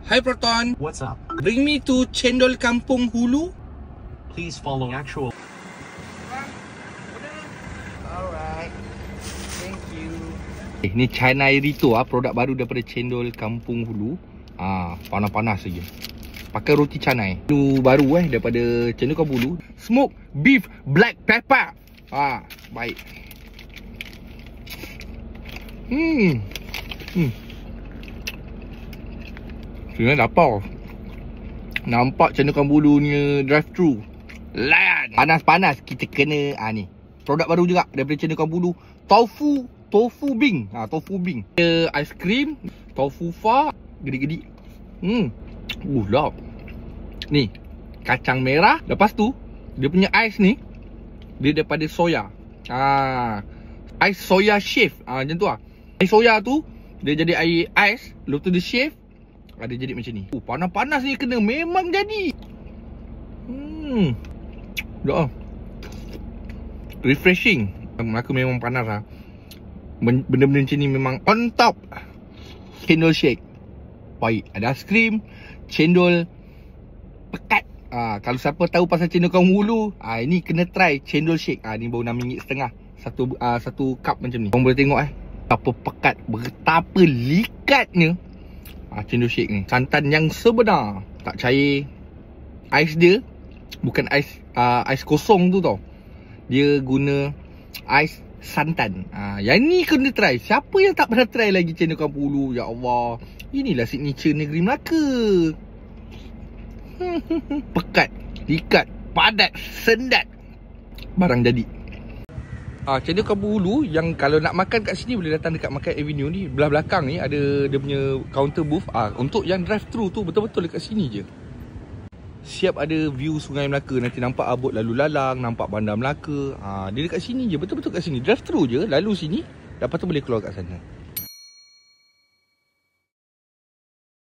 Hi Proton, What's up? bring me to Chendol Kampung Hulu. Please follow actual. Alright, thank you. Ni Canai Rito produk baru daripada Chendol Kampung Hulu. Panas-panas saja. Pakai roti canai. Menu baru daripada Chendol Kampung Hulu. Smoke beef black pepper. Baik. Sebenarnya lapar. Nampak Chendol Kampung Hulu ni drive thru. Layan. Panas-panas kita kena ni. Produk baru juga daripada Chendol Kampung Hulu. Tofu bing. Tofu bing. Ais krim, tofu fa, gedi-gedi. Lap. Ni, kacang merah. Lepas tu, dia punya ais ni dia daripada soya. Ais soya shave. Macam tu Ais soya tu dia jadi air ais, lepas tu dia shave. Dia jadi macam ni. Panas-panas ni kena memang jadi. Dah. Refreshing. Aku memang panas benda-benda macam ni memang on top. Chendol shake. Baik, ada aiskrim, chendol pekat. Kalau siapa tahu pasal Chendol Kampung Hulu, ini kena try chendol shake. Ni baru RM6.50 satu cup macam ni. Korang boleh tengok betapa pekat, betapa likatnya chendol shake ni. Santan yang sebenar, tak cair. Ais dia bukan ais kosong tu tau. Dia guna ais santan. Yang ni kena try. Siapa yang tak pernah try lagi Chendol Kampung Hulu? Ya Allah, inilah signature negeri Melaka. Pekat, likat, padat, sendat. Barang jadi. Chendol Kampung Hulu yang kalau nak makan kat sini boleh datang dekat Makan Avenue ni. Belah belakang ni ada dia punya counter booth. Untuk yang drive thru tu betul-betul dekat sini je. Siap ada view Sungai Melaka. Nanti nampak abut lalu lalang, nampak Bandar Melaka. Dia dekat sini je, betul-betul kat sini. Drive thru je, lalu sini, lepas tu boleh keluar kat sana.